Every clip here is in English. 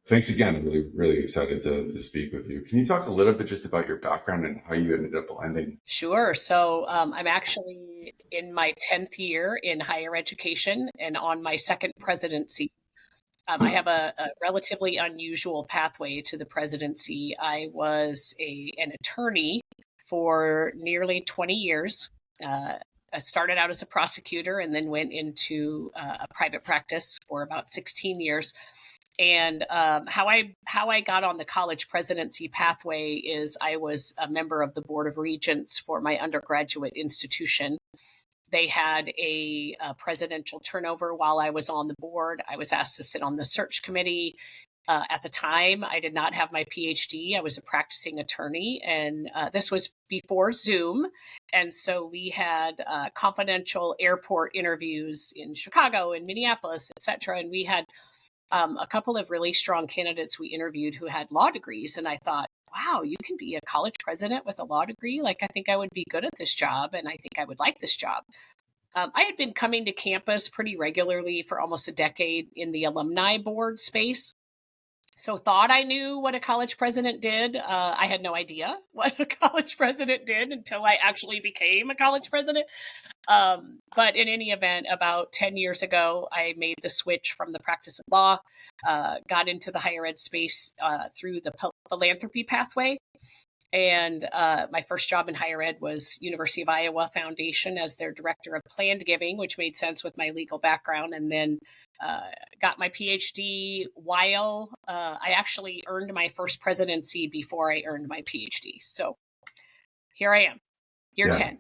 thanks again. I'm really, really excited to speak with you. Can you talk a little bit just about your background and how you ended up landing? Sure. So I'm actually in my 10th year in higher education and on my second presidency. I have a relatively unusual pathway to the presidency. I was an attorney for nearly 20 years. I started out as a prosecutor and then went into a private practice for about 16 years. And how I got on the college presidency pathway is I was a member of the board of regents for my undergraduate institution. They had a presidential turnover while I was on the board. I was asked to sit on the search committee. At the time, I did not have my PhD. I was a practicing attorney, and this was before Zoom. And so we had confidential airport interviews in Chicago and Minneapolis, et cetera. And we had a couple of really strong candidates we interviewed who had law degrees. And I thought, wow, you can be a college president with a law degree. Like, I think I would be good at this job, and I think I would like this job. I had been coming to campus pretty regularly for almost a decade in the alumni board space. So thought I knew what a college president did. I had no idea what a college president did until I actually became a college president. But in any event, about 10 years ago, I made the switch from the practice of law, got into the higher ed space through the philanthropy pathway. And my first job in higher ed was University of Iowa Foundation as their director of planned giving, which made sense with my legal background. And then got my PhD while I actually earned my first presidency before I earned my PhD. So here I am, year Yeah. 10.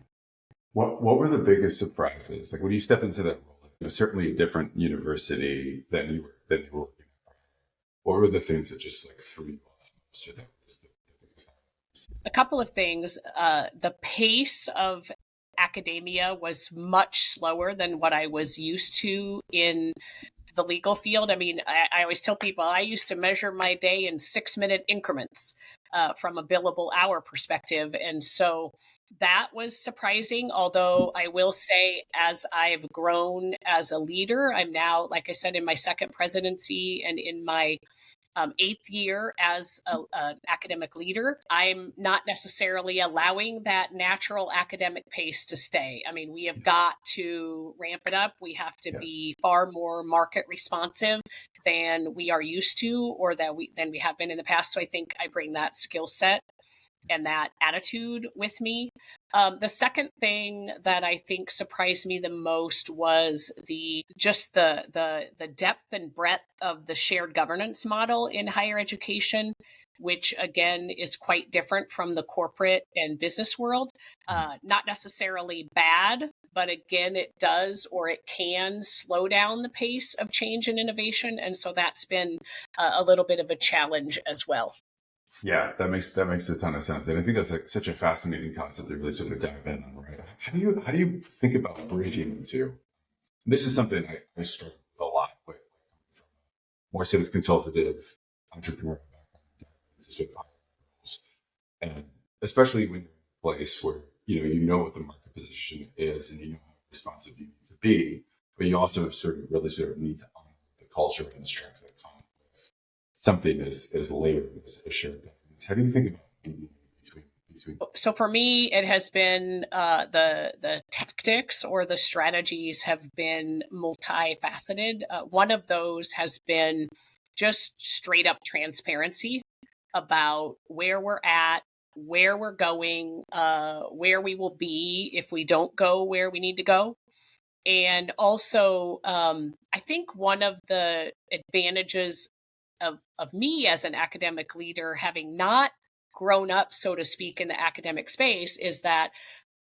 What were the biggest surprises? Like when you step into that role, it was certainly a different university than you were working at. What were the things that just like threw you off? So that was the biggest. A couple of things. The pace of academia was much slower than what I was used to in the legal field. I mean, I always tell people I used to measure my day in 6-minute increments from a billable hour perspective. And so that was surprising. Although I will say, as I've grown as a leader, I'm now, like I said, in my second presidency and in my 8th year as an academic leader, I'm not necessarily allowing that natural academic pace to stay. I mean, we have got to ramp it up. We have to Yeah. be far more market responsive than we are used to, or than we have been in the past. So I think I bring that skill set and that attitude with me. The second thing that I think surprised me the most was the depth and breadth of the shared governance model in higher education, which again is quite different from the corporate and business world. Not necessarily bad, but again, it does, or it can slow down the pace of change and innovation. And so that's been a little bit of a challenge as well. Yeah, that makes a ton of sense, and I think that's like such a fascinating concept to really sort of dive in on. Right? How do you think about bridging into? This is something I struggle with a lot with, from a more sort of consultative entrepreneurial background to sort of higher roles. And especially when you're in a place where you know what the market position is and you know how responsive you need to be, but you also sort of really sort of need to honor the culture and the strengths that come with something as layered as a shared governance. How do you think about mediating between? So for me, it has been the tactics or the strategies have been multifaceted. One of those has been just straight up transparency about where we're at, where we're going, where we will be if we don't go where we need to go. And also, I think one of the advantages of me as an academic leader, having not grown up, so to speak, in the academic space, is that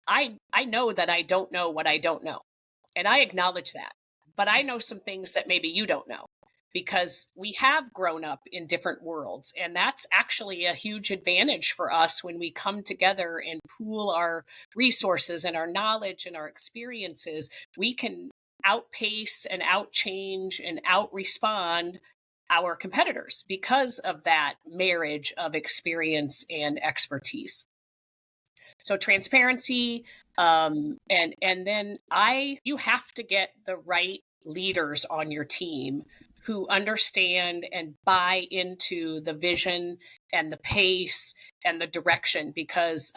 I know that I don't know what I don't know. And I acknowledge that. But I know some things that maybe you don't know because we have grown up in different worlds. And that's actually a huge advantage for us when we come together and pool our resources and our knowledge and our experiences. We can outpace and outchange and outrespond our competitors because of that marriage of experience and expertise. So transparency, and then you have to get the right leaders on your team who understand and buy into the vision and the pace and the direction, because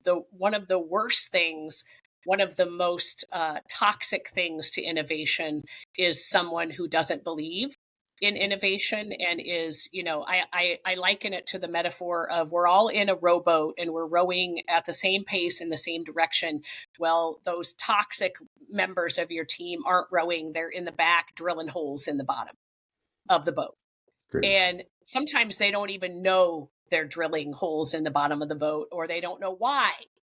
the one of the worst things, one of the most toxic things to innovation is someone who doesn't believe in innovation and is, I liken it to the metaphor of we're all in a rowboat and we're rowing at the same pace in the same direction. Well, those toxic members of your team aren't rowing, they're in the back drilling holes in the bottom of the boat. Great. And sometimes they don't even know they're drilling holes in the bottom of the boat, or they don't know why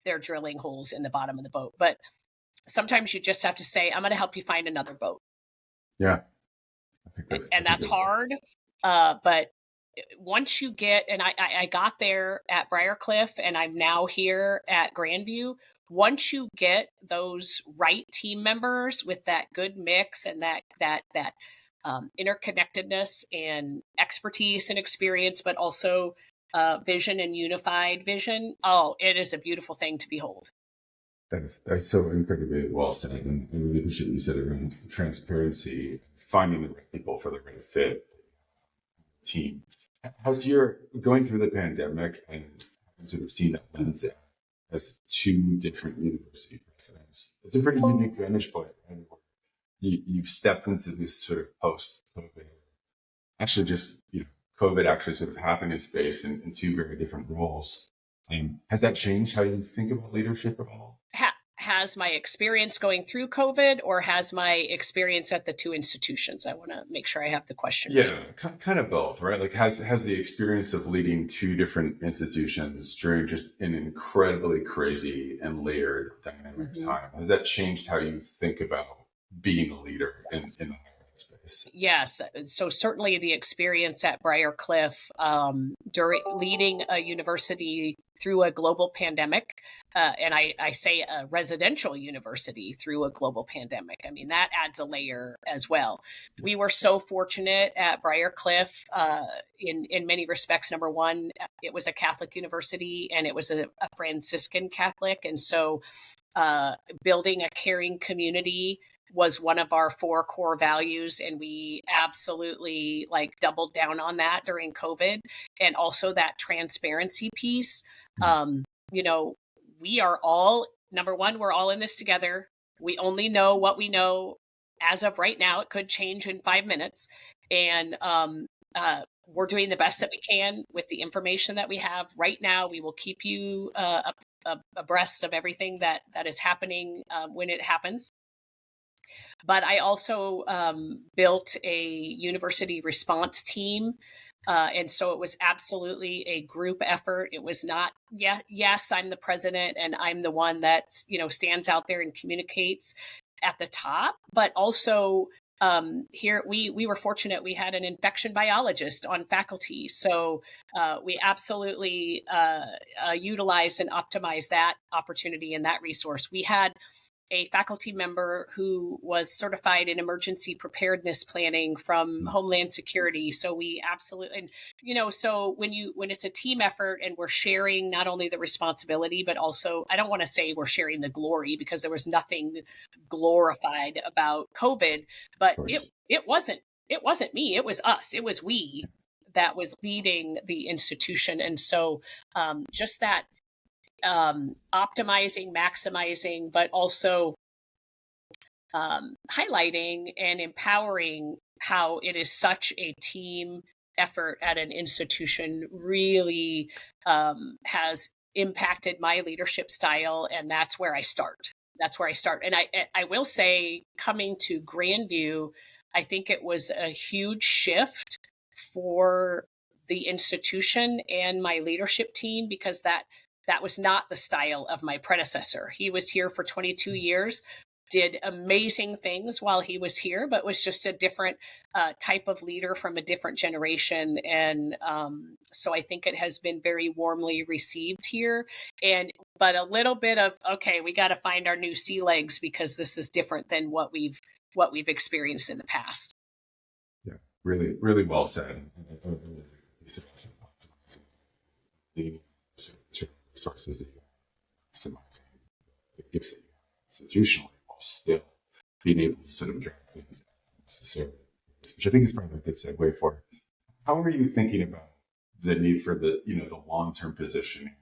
they're drilling holes in the bottom of the boat. But sometimes you just have to say, I'm going to help you find another boat. Yeah. And that's hard. But once you get, and I got there at Briarcliff and I'm now here at Grandview. Once you get those right team members with that good mix and that interconnectedness and expertise and experience, but also vision and unified vision, oh, it is a beautiful thing to behold. That's so incredibly well said, and I really appreciate what you said around transparency, finding the right people for the right fit team. How's your going through the pandemic and sort of seeing that lens as two different university presidents? It's a pretty unique vantage point, right? You've stepped into this sort of post-COVID, actually just COVID actually sort of happened in space in two very different roles. Has that changed how you think about leadership at all? Has my experience going through COVID, or has my experience at the two institutions? I want to make sure I have the question. Yeah, kind of both, right? Like has the experience of leading two different institutions during just an incredibly crazy and layered dynamic time, has that changed how you think about being a leader in the higher ed space? Yes. So certainly the experience at Briarcliff during leading a university through a global pandemic, and I say a residential university through a global pandemic. I mean, that adds a layer as well. We were so fortunate at Briarcliff in many respects. Number one, it was a Catholic university and it was a Franciscan Catholic. And so building a caring community was one of our 4 core values. And we absolutely doubled down on that during COVID. And also that transparency piece. We are all, number one, we're all in this together. We only know what we know as of right now. It could change in 5 minutes. And we're doing the best that we can with the information that we have right now. We will keep you abreast of everything that is happening when it happens. But I also built a university response team. And so it was absolutely a group effort. It was not, yes, I'm the president and I'm the one that, stands out there and communicates at the top, but also here we were fortunate. We had an infection biologist on faculty. So we absolutely utilized and optimized that opportunity and that resource. We had a faculty member who was certified in emergency preparedness planning from Homeland Security. So we absolutely, so when it's a team effort and we're sharing not only the responsibility, but also, I don't want to say we're sharing the glory because there was nothing glorified about COVID, but it wasn't me, it was us, it was we that was leading the institution. And so just that optimizing, maximizing, but also highlighting and empowering how it is such a team effort at an institution really has impacted my leadership style. And that's where I start. And I will say, coming to Grandview, I think it was a huge shift for the institution and my leadership team, because that was not the style of my predecessor. He was here for 22 years, did amazing things while he was here, but was just a different type of leader from a different generation. And so I think it has been very warmly received here. But a little bit of, okay, we got to find our new sea legs because this is different than what we've experienced in the past. Yeah, really, really well said. The resources that you maximizing the gifts that you institutionally while still being able to sort of drive things necessarily which I think is probably a good segue for. How are you thinking about the need for the long term positioning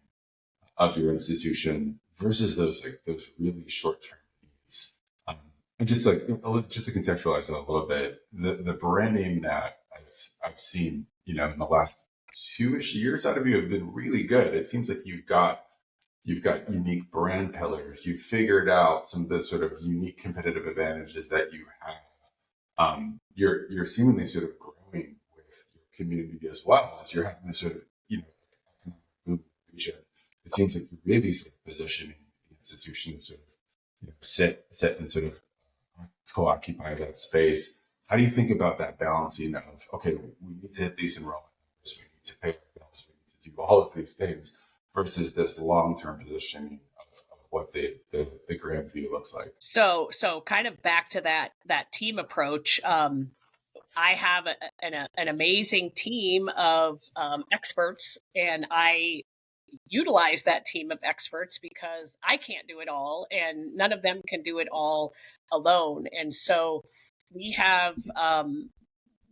of your institution versus those really short term needs? Um, and just just to contextualize it a little bit, the branding that I've seen in the last 2-ish years out of you have been really good. It seems like you've got unique brand pillars. You've figured out some of the sort of unique competitive advantages that you have. You're seemingly sort of growing with your community as well as you're having this sort of economic boom in the region. It seems like you're really sort of positioning the institution to sort of sit and sort of co-occupy that space. How do you think about that balancing of, okay, we need to hit these enrollment numbers, we need to pay our bills, we need to do all of these things, versus this long-term positioning of what the grand view looks like? So kind of back to that team approach. I have an amazing team of experts, and I utilize that team of experts because I can't do it all, and none of them can do it all alone. And so we have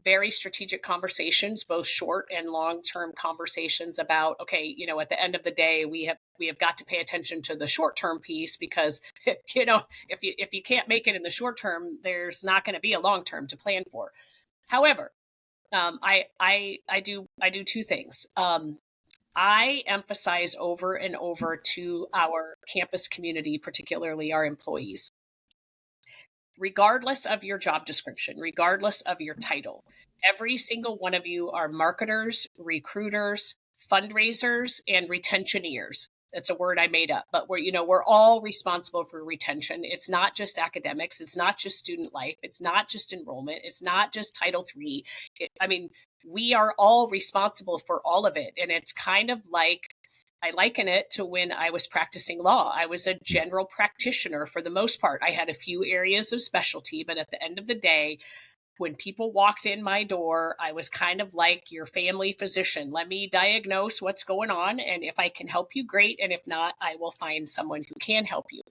very strategic conversations, both short and long-term conversations about, okay, at the end of the day, we have got to pay attention to the short-term piece because, if you can't make it in the short term, there's not going to be a long-term to plan for. However, I do two things. I emphasize over and over to our campus community, particularly our employees, regardless of your job description, regardless of your title, every single one of you are marketers, recruiters, fundraisers, and retentioneers. That's a word I made up, but we're all responsible for retention. It's not just academics. It's not just student life. It's not just enrollment. It's not just Title III. We are all responsible for all of it. And it's kind of like, I liken it to when I was practicing law. I was a general practitioner for the most part. I had a few areas of specialty, but at the end of the day, when people walked in my door, I was kind of like your family physician. Let me diagnose what's going on. And if I can help you, great. And if not, I will find someone who can help you.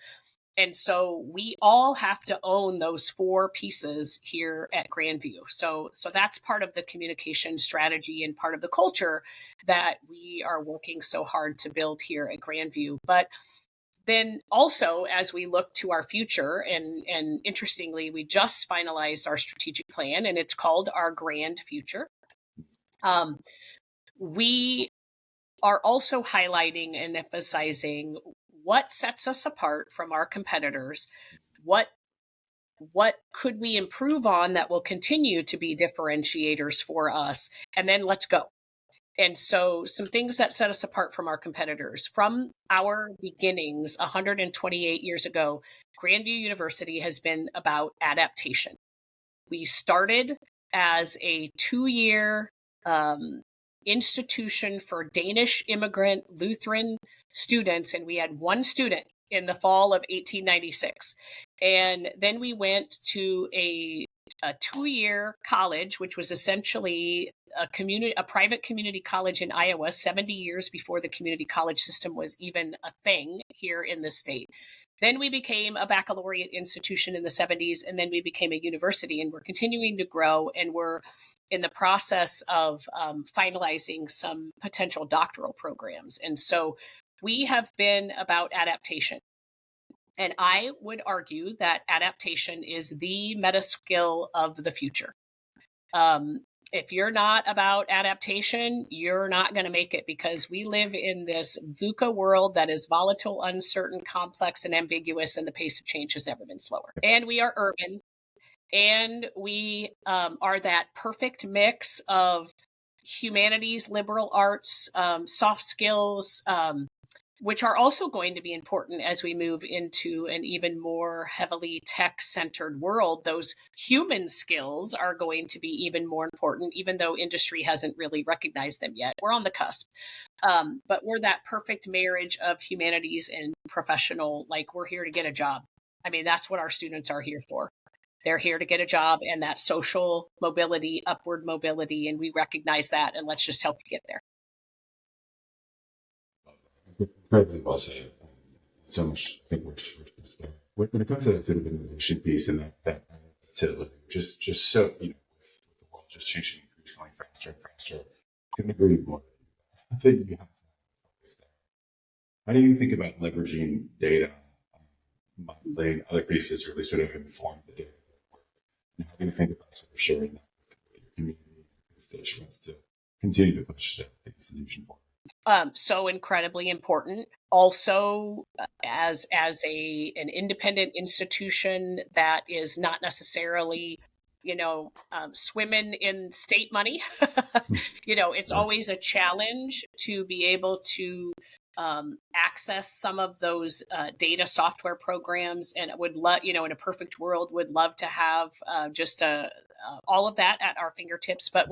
And so we all have to own those four pieces here at Grandview. So that's part of the communication strategy and part of the culture that we are working so hard to build here at Grandview. But then also, as we look to our future, and interestingly, we just finalized our strategic plan, and it's called Our Grand Future. We are also highlighting and emphasizing what sets us apart from our competitors. What could we improve on that will continue to be differentiators for us? And then let's go. And so some things that set us apart from our competitors. From our beginnings 128 years ago, Grandview University has been about adaptation. We started as a 2-year institution for Danish immigrant Lutheran students, and we had one student in the fall of 1896. And then we went to a 2-year college, which was essentially a private community college in Iowa 70 years before the community college system was even a thing here in the state. Then we became a baccalaureate institution in the 70s, and then we became a university, and we're continuing to grow, and we're in the process of finalizing some potential doctoral programs. And so we have been about adaptation. And I would argue that adaptation is the meta skill of the future. If you're not about adaptation, you're not going to make it, because we live in this VUCA world that is volatile, uncertain, complex, and ambiguous, and the pace of change has never been slower. And we are urban, and we are that perfect mix of humanities, liberal arts, soft skills, which are also going to be important as we move into an even more heavily tech-centered world. Those human skills are going to be even more important, even though industry hasn't really recognized them yet. We're on the cusp. But we're that perfect marriage of humanities and professional, like we're here to get a job. I mean, that's what our students are here for. They're here to get a job, and that social mobility, upward mobility, and we recognize that, and let's just help you get there. Incredibly well said. So much, I think, when it comes to that sort of innovation piece and that just so, with the just changing increasingly faster and faster. Couldn't agree more. I think you have to focus there. How do you think about leveraging data, modeling, other pieces to really sort of inform the data? And how do you think about sort of sharing that with your community and constituents to continue to push the institution forward? So incredibly important. Also, as an independent institution that is not necessarily, swimming in state money, it's Sure. always a challenge to be able to access some of those data software programs. And would love, in a perfect world, would love to have just all of that at our fingertips. But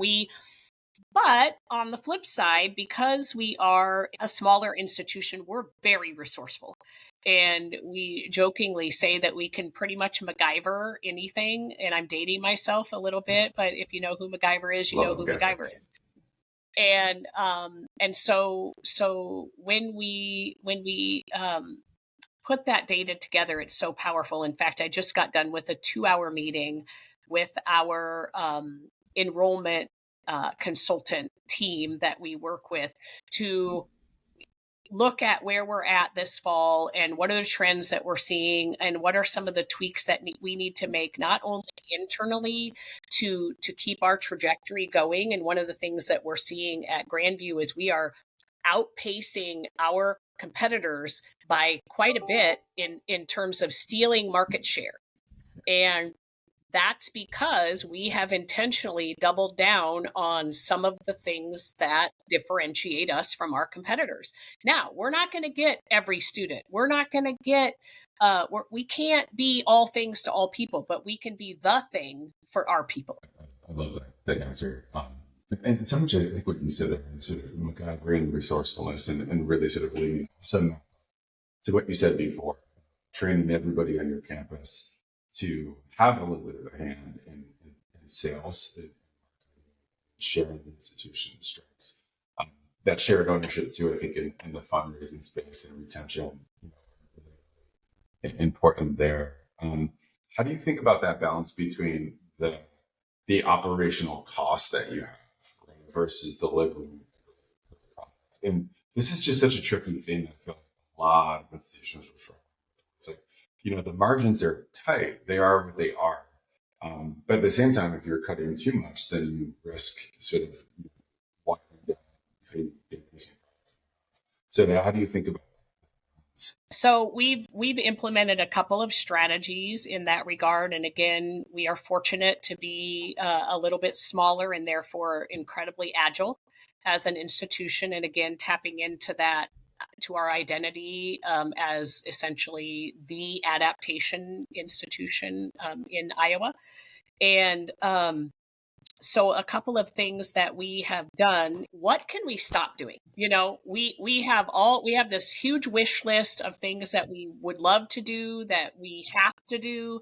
on the flip side, because we are a smaller institution, we're very resourceful. And we jokingly say that we can pretty much MacGyver anything. And I'm dating myself a little bit, but if you know who MacGyver is, you know Love who them, MacGyver is. And so when we put that data together, it's so powerful. In fact, I just got done with a 2-hour meeting with our enrollment consultant team that we work with to look at where we're at this fall and what are the trends that we're seeing and what are some of the tweaks that we need to make, not only internally to keep our trajectory going. And one of the things that we're seeing at Grandview is we are outpacing our competitors by quite a bit in terms of stealing market share. And that's because we have intentionally doubled down on some of the things that differentiate us from our competitors. Now, we're not going to get every student. We're not going to get, we can't be all things to all people, but we can be the thing for our people. I love that answer. And so much, I think what you said there, and sort of MacGyver and resourcefulness, and really sort of leading some to what you said before, training everybody on your campus to have a little bit of a hand in sales, and sharing the institution's strengths. That shared ownership too, I think, in the fundraising space and retention, really important there. How do you think about that balance between the operational cost that you have, right, versus delivering the product? And this is just such a tricky thing. I feel like a lot of institutions are struggling. It's like, the margins are tight. They are what they are. But at the same time, if you're cutting too much, then you risk sort of watering down the amazing product. So now, how do you think about that? So we've implemented a couple of strategies in that regard, and again, we are fortunate to be a little bit smaller and therefore incredibly agile as an institution. And again, tapping into that to our identity as essentially the adaptation institution in Iowa. And so a couple of things that we have done. What can we stop doing? We have this huge wish list of things that we would love to do, that we have to do.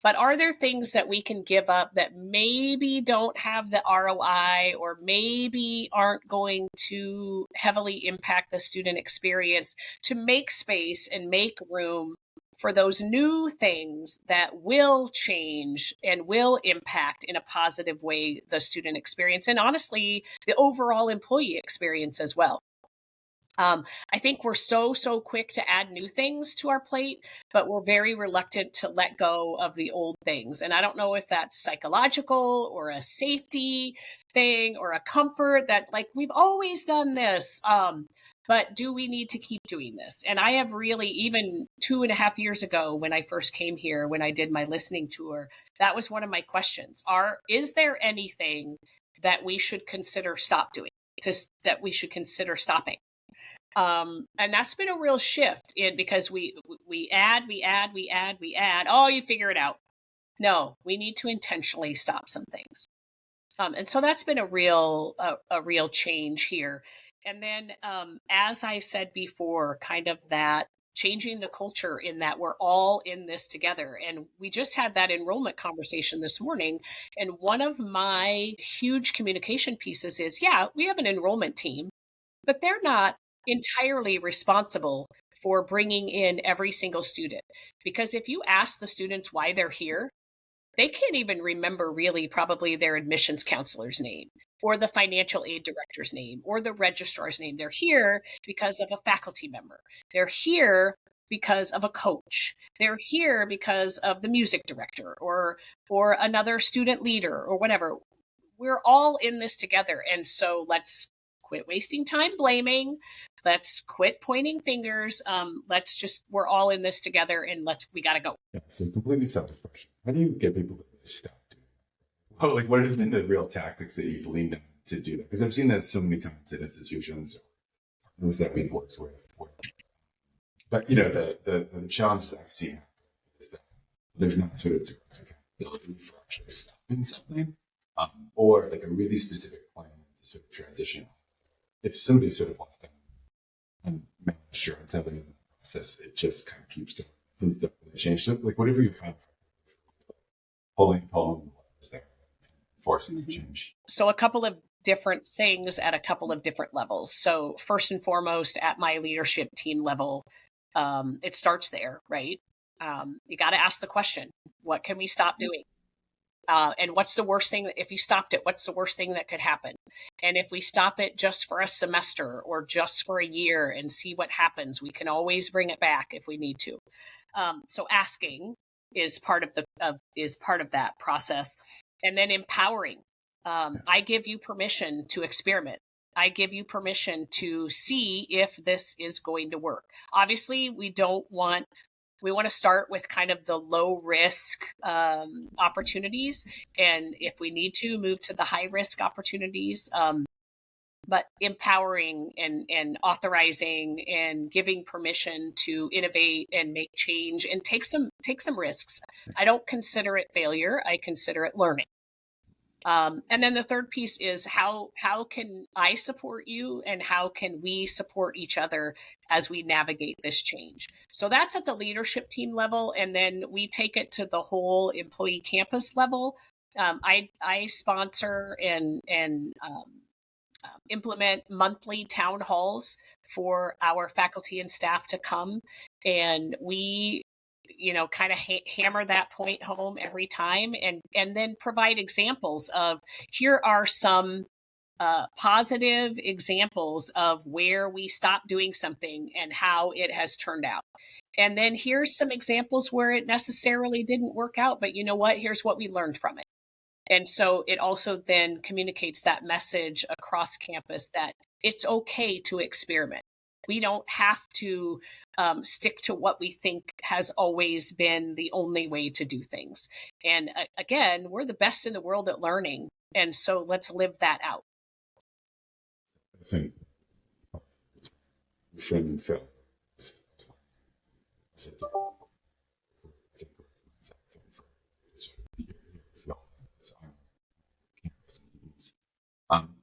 But are there things that we can give up that maybe don't have the ROI or maybe aren't going to heavily impact the student experience, to make space and make room for those new things that will change and will impact in a positive way the student experience and honestly the overall employee experience as well. I think we're so quick to add new things to our plate, but we're very reluctant to let go of the old things. And I don't know if that's psychological or a safety thing or a comfort that like we've always done this. But do we need to keep doing this? And I have really, even 2.5 years ago when I first came here, when I did my listening tour, that was one of my questions. Is there anything that we should consider that we should consider stopping? And that's been a real shift because we add. Oh, you figure it out. No, we need to intentionally stop some things. And so that's been a real change here. And then, as I said before, kind of that changing the culture in that we're all in this together. And we just had that enrollment conversation this morning. And one of my huge communication pieces is, yeah, we have an enrollment team, but they're not entirely responsible for bringing in every single student. Because if you ask the students why they're here, they can't even remember really probably their admissions counselor's name or the financial aid director's name or the registrar's name. They're here because of a faculty member. They're here because of a coach. They're here because of the music director or another student leader or whatever. We're all in this together. And so let's quit wasting time blaming. Let's quit pointing fingers. We're all in this together, and we got to go. Yeah, so completely selfish question. How do you get people to stop doing that? Well, like, what have been the real tactics that you've leaned on to do that? Because I've seen that so many times at institutions or those that we've worked with. But, the challenge that I've seen is that there's not sort of direct accountability for actually stopping something, or like a really specific plan to sort of transition. If somebody's sort of left and managed or until they're in the process, it just kind of keeps going. Things don't really change. So, like, whatever you find, pulling there, forcing change. So a couple of different things at a couple of different levels. So first and foremost, at my leadership team level, it starts there, right? You got to ask the question, what can we stop doing? And what's the worst thing if you stopped it? What's the worst thing that could happen? And if we stop it just for a semester or just for a year and see what happens, we can always bring it back if we need to. So asking is part of that process, and then empowering. I give you permission to experiment. I give you permission to see if this is going to work. Obviously, we want to start with kind of the low risk opportunities. And if we need to move to the high risk opportunities, but empowering and authorizing and giving permission to innovate and make change and take some risks. I don't consider it failure. I consider it learning. And then the third piece is how can I support you and how can we support each other as we navigate this change? So that's at the leadership team level. And then we take it to the whole employee campus level. I sponsor and implement monthly town halls for our faculty and staff to come. And we kind of hammer that point home every time and then provide examples of here are some positive examples of where we stopped doing something and how it has turned out. And then here's some examples where it necessarily didn't work out, but you know what? Here's what we learned from it. And so it also then communicates that message across campus that it's okay to experiment. We don't have to stick to what we think has always been the only way to do things. And again, we're the best in the world at learning. And so let's live that out. I think framing failure.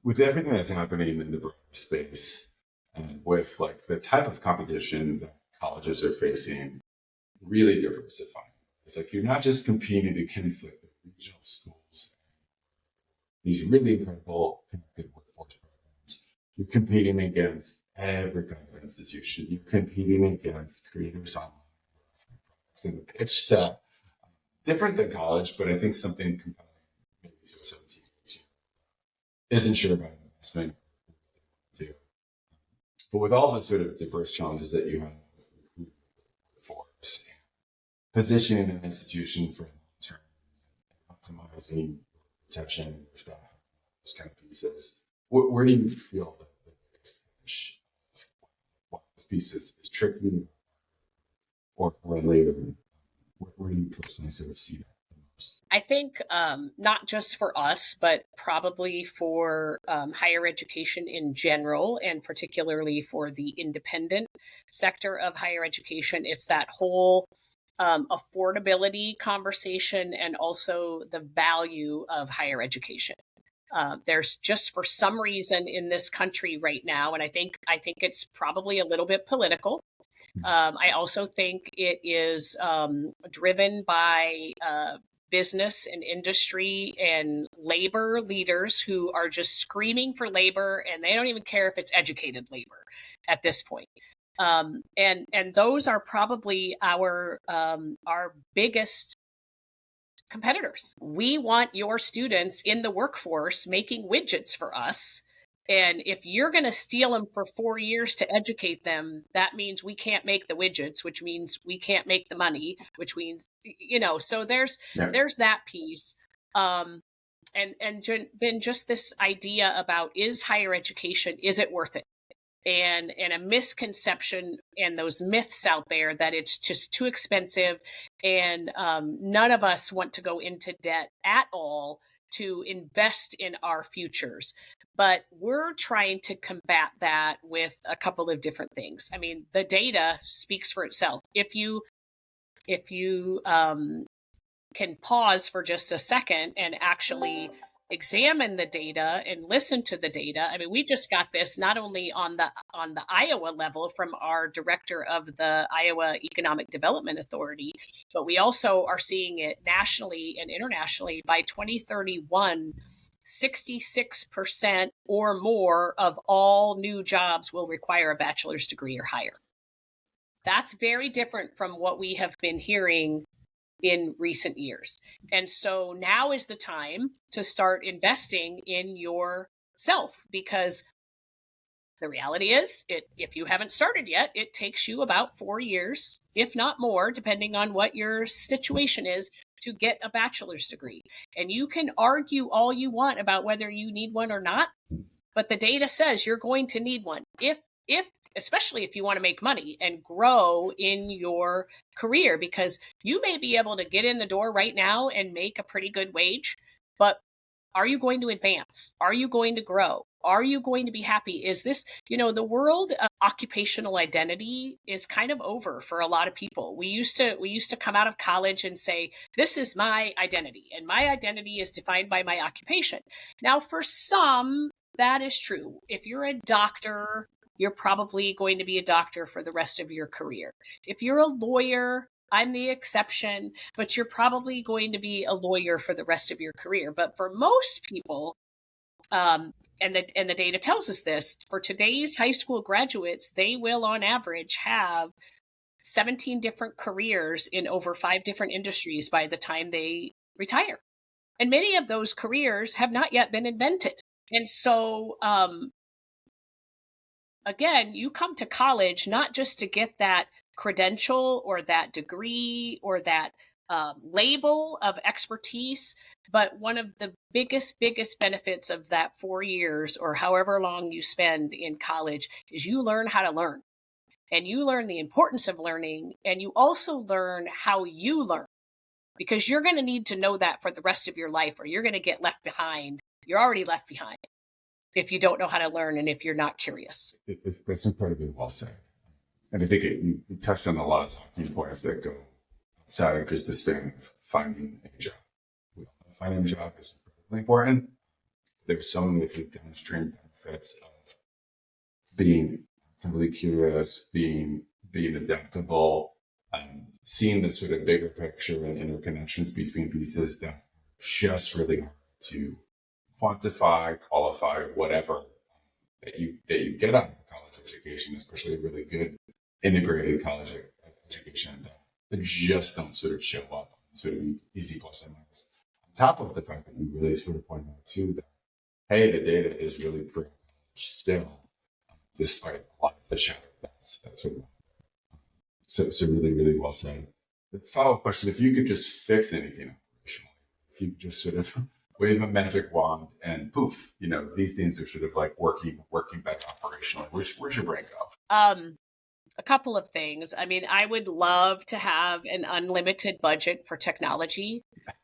With everything that's happening in the broader space, and with like the type of competition that colleges are facing, really diversifying. It's like you're not just competing against like the regional schools, these really incredible connected workforce programs. You're competing against every kind of institution. You're competing against creators online and the pitch that different than college, but I think something compelling maybe to a 17 isn't sure about investment too. But with all the sort of diverse challenges that you have with workforce, positioning an institution for long-term, optimizing retention, staff, those kind of pieces, where do you feel that the biggest edge of this piece is tricky or later? Where do you personally sort of see that? I think not just for us, but probably for higher education in general, and particularly for the independent sector of higher education, it's that whole affordability conversation and also the value of higher education. There's just for some reason in this country right now, and I think it's probably a little bit political. I also think it is driven by business and industry and labor leaders who are just screaming for labor, and they don't even care if it's educated labor at this point. And those are probably our biggest competitors. We want your students in the workforce making widgets for us. And if you're going to steal them for 4 years to educate them, that means we can't make the widgets, which means we can't make the money, which means, so there's Yeah. that piece. Then just this idea about, is higher education, is it worth it? And a misconception and those myths out there that it's just too expensive, and none of us want to go into debt at all to invest in our futures. But we're trying to combat that with a couple of different things. I mean, the data speaks for itself. If you can pause for just a second and actually examine the data and listen to the data. I mean, we just got this not only on the Iowa level from our director of the Iowa Economic Development Authority, but we also are seeing it nationally and internationally. By 2031, 66% or more of all new jobs will require a bachelor's degree or higher. That's very different from what we have been hearing in recent years. And so now is the time to start investing in yourself, because the reality is, if you haven't started yet, it takes you about 4 years, if not more, depending on what your situation is, to get a bachelor's degree. And you can argue all you want about whether you need one or not, but the data says you're going to need one. Especially if you want to make money and grow in your career, because you may be able to get in the door right now and make a pretty good wage, but are you going to advance? Are you going to grow? Are you going to be happy? Is this, the world of occupational identity is kind of over for a lot of people. We used to come out of college and say, this is my identity, and my identity is defined by my occupation. Now, for some, that is true. If you're a doctor, you're probably going to be a doctor for the rest of your career. If you're a lawyer, I'm the exception, but you're probably going to be a lawyer for the rest of your career. But for most people, and the data tells us this, for today's high school graduates, they will on average have 17 different careers in over 5 different industries by the time they retire. And many of those careers have not yet been invented. And so, again, you come to college not just to get that credential or that degree or that label of expertise, but one of the biggest benefits of that 4 years or however long you spend in college is you learn how to learn, and you learn the importance of learning, and you also learn how you learn, because you're going to need to know that for the rest of your life, or you're going to get left behind. You're already left behind if you don't know how to learn and if you're not curious. That's incredibly well said. And I think you touched on a lot of talking points that go outside of just the span of finding a job. Finding a job is incredibly important. There's so many downstream benefits of being really curious, being adaptable, seeing the sort of bigger picture and interconnections between pieces that are just really hard to quantify, qualify, whatever that you get out of college education, especially a really good integrated college education that just don't sort of show up sort of easy plus and minus. On top of the fact that you really sort of point out too that, hey, the data is really pretty still, despite a lot of the chatter that's sort of so really, really well said. The follow-up question, if you could just fix anything operationally, if you could just sort of wave a magic wand and poof, these things are sort of like working better operationally. Where's your brain go? A couple of things. I mean, I would love to have an unlimited budget for technology.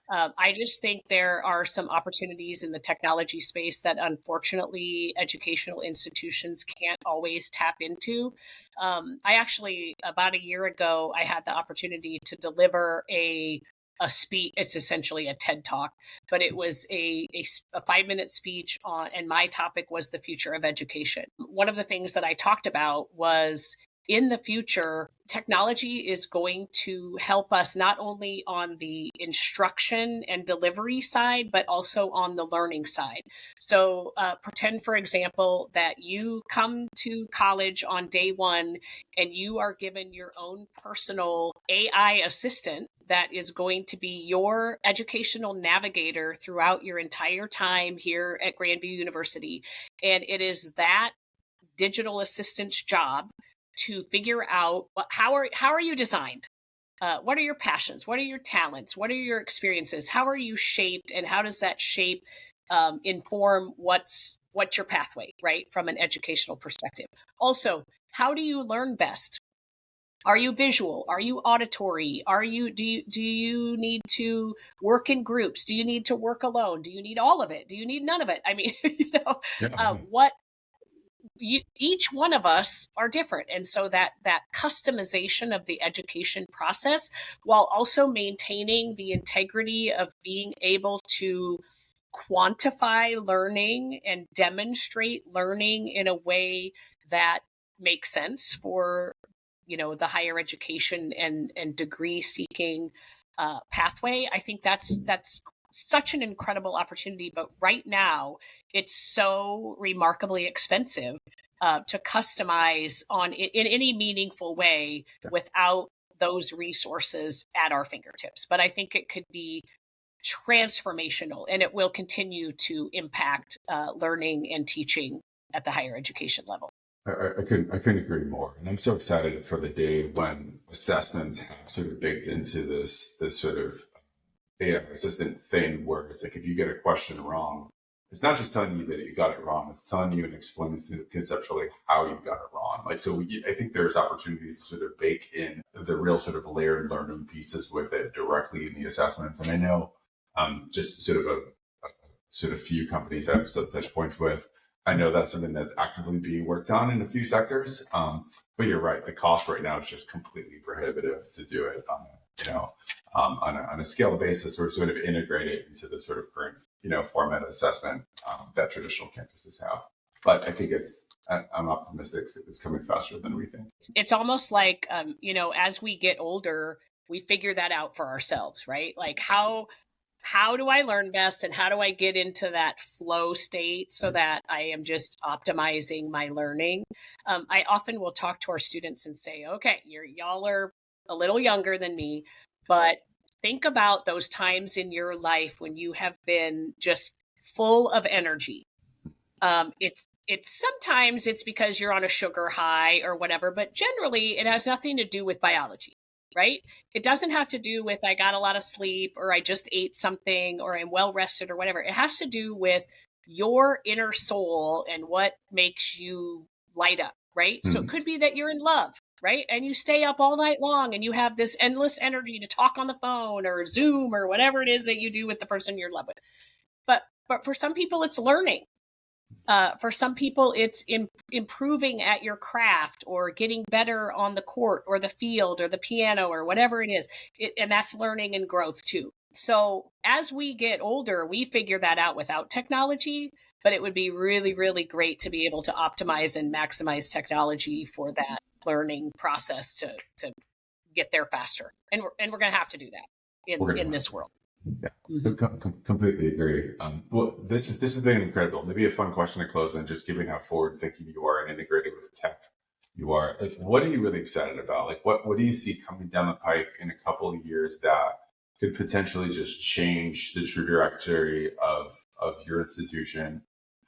I just think there are some opportunities in the technology space that unfortunately educational institutions can't always tap into. I actually, about a year ago, I had the opportunity to deliver a speech. It's essentially a TED Talk, but it was a 5-minute speech on, and my topic was the future of education. One of the things that I talked about was in the future, technology is going to help us not only on the instruction and delivery side, but also on the learning side. So, pretend, for example, that you come to college on day one and you are given your own personal AI assistant that is going to be your educational navigator throughout your entire time here at Grandview University. And it is that digital assistant's job to figure out how are you designed? What are your passions? What are your talents? What are your experiences? How are you shaped, and how does that shape inform what's your pathway, right, from an educational perspective? Also, how do you learn best? Are you visual? Are you auditory? Do you need to work in groups? Do you need to work alone? Do you need all of it? Do you need none of it? I mean, Yeah. what each one of us are different, and so that customization of the education process, while also maintaining the integrity of being able to quantify learning and demonstrate learning in a way that makes sense for the higher education and degree seeking pathway. I think that's such an incredible opportunity, but right now it's so remarkably expensive to customize in any meaningful way without those resources at our fingertips. But I think it could be transformational, and it will continue to impact learning and teaching at the higher education level. I couldn't agree more. And I'm so excited for the day when assessments have sort of baked into this sort of AI assistant thing where it's like if you get a question wrong, it's not just telling you that you got it wrong, it's telling you and explaining conceptually how you got it wrong. Like, so I think there's opportunities to sort of bake in the real sort of layered learning pieces with it directly in the assessments. And I know just sort of a sort of few companies I have some touch points with. I know that's something that's actively being worked on in a few sectors. But you're right, the cost right now is just completely prohibitive to do it on on a scale basis, or sort of integrate it into the sort of current format of assessment that traditional campuses have. But I think I'm optimistic it's coming faster than we think. It's almost like as we get older, we figure that out for ourselves, right? Like how do I learn best, and how do I get into that flow state so that I am just optimizing my learning? I often will talk to our students and say, okay, y'all are a little younger than me, but think about those times in your life when you have been just full of energy. It's sometimes it's because you're on a sugar high or whatever, but generally it has nothing to do with biology, right? It doesn't have to do with I got a lot of sleep or I just ate something or I'm well rested or whatever. It has to do with your inner soul and what makes you light up, right? So it Mhm. could be that you're in love, right? And you stay up all night long and you have this endless energy to talk on the phone or Zoom or whatever it is that you do with the person you're in love with. But for some people it's learning. For some people, it's improving at your craft or getting better on the court or the field or the piano or whatever it is. And that's learning and growth too. So as we get older, we figure that out without technology, but it would be really, really great to be able to optimize and maximize technology for that learning process to get there faster. And we're going to have to do that We're in going to this world. Yeah, Mhm. completely agree. Well, this has been incredible. Maybe a fun question to close on, just given how forward thinking you are and integrated with tech you are. Like, what are you really excited about? Like, what do you see coming down the pike in a couple of years that could potentially just change the trajectory of your institution,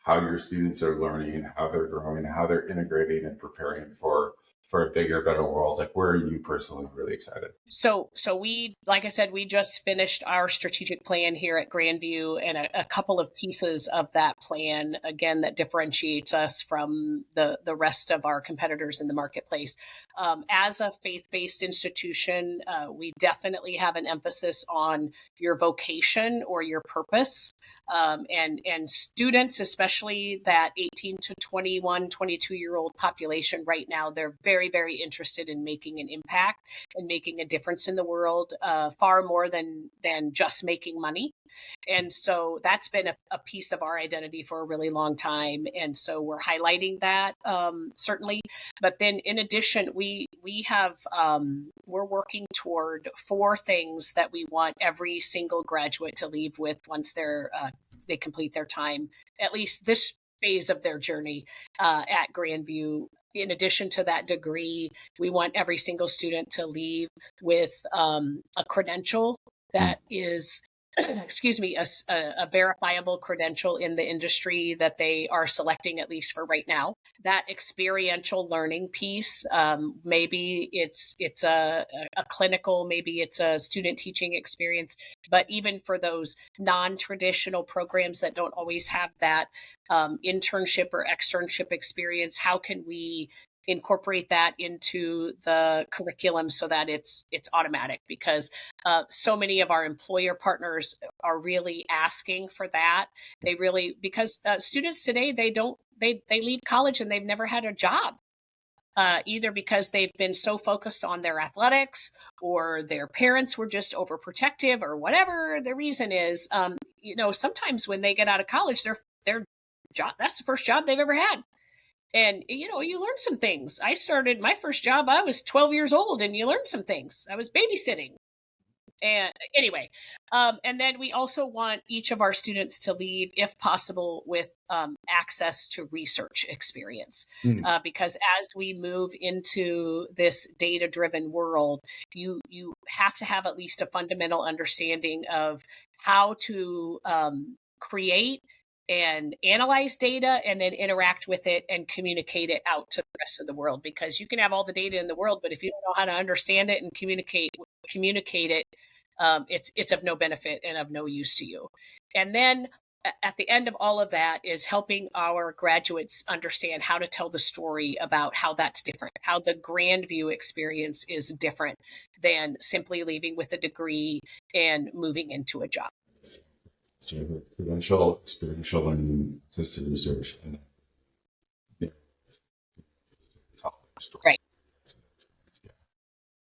how your students are learning, how they're growing, how they're integrating and preparing for a bigger, better world? Like, where are you personally really excited? So we, like I said, we just finished our strategic plan here at Grandview, and a couple of pieces of that plan, again, that differentiates us from the rest of our competitors in the marketplace. As a faith-based institution, we definitely have an emphasis on your vocation or your purpose. And students, especially that 18 to 21, 22-year-old population right now, they're very, very interested in making an impact and making a difference in the world, far more than just making money. And so that's been a piece of our identity for a really long time. And so we're highlighting that, certainly. But then in addition, we're working toward 4 things that we want every single graduate to leave with once they complete their time, at least this phase of their journey at Grandview. In addition to that degree, we want every single student to leave with a credential that is, excuse me, a verifiable credential in the industry that they are selecting, at least for right now. That experiential learning piece, maybe it's a clinical, maybe it's a student teaching experience, but even for those non-traditional programs that don't always have that internship or externship experience, how can we incorporate that into the curriculum so that it's automatic? Because so many of our employer partners are really asking for that. They really, because students today, they leave college and they've never had a job. Either because they've been so focused on their athletics, or their parents were just overprotective, or whatever the reason is. Sometimes when they get out of college, their job, that's the first job they've ever had. And, you learn some things. I started my first job, I was 12 years old, and you learn some things. I was babysitting. And anyway, and then we also want each of our students to leave, if possible, with access to research experience. Because as we move into this data-driven world, you have to have at least a fundamental understanding of how to create and analyze data, and then interact with it and communicate it out to the rest of the world. Because you can have all the data in the world, but if you don't know how to understand it and communicate it, it's of no benefit and of no use to you. And then at the end of all of that is helping our graduates understand how to tell the story about how that's different, how the Grandview experience is different than simply leaving with a degree and moving into a job. So credential, experiential learning, assisted research, and Right.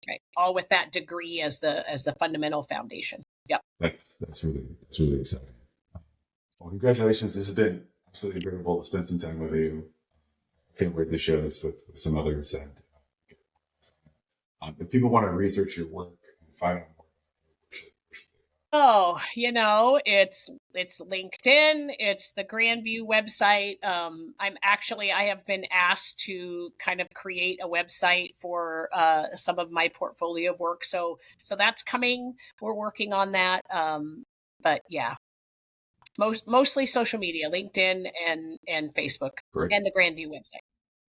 Right. All with that degree as the fundamental foundation. Yep. That's really exciting. Well, congratulations. This has been absolutely incredible to spend some time with you. Can't wait to share this with some others. And if people want to research your work and find out more, Oh, it's LinkedIn, it's the Grandview website. I have been asked to kind of create a website for some of my portfolio of work. So that's coming. We're working on that. But yeah, mostly social media, LinkedIn and Facebook, great. and the Grandview website.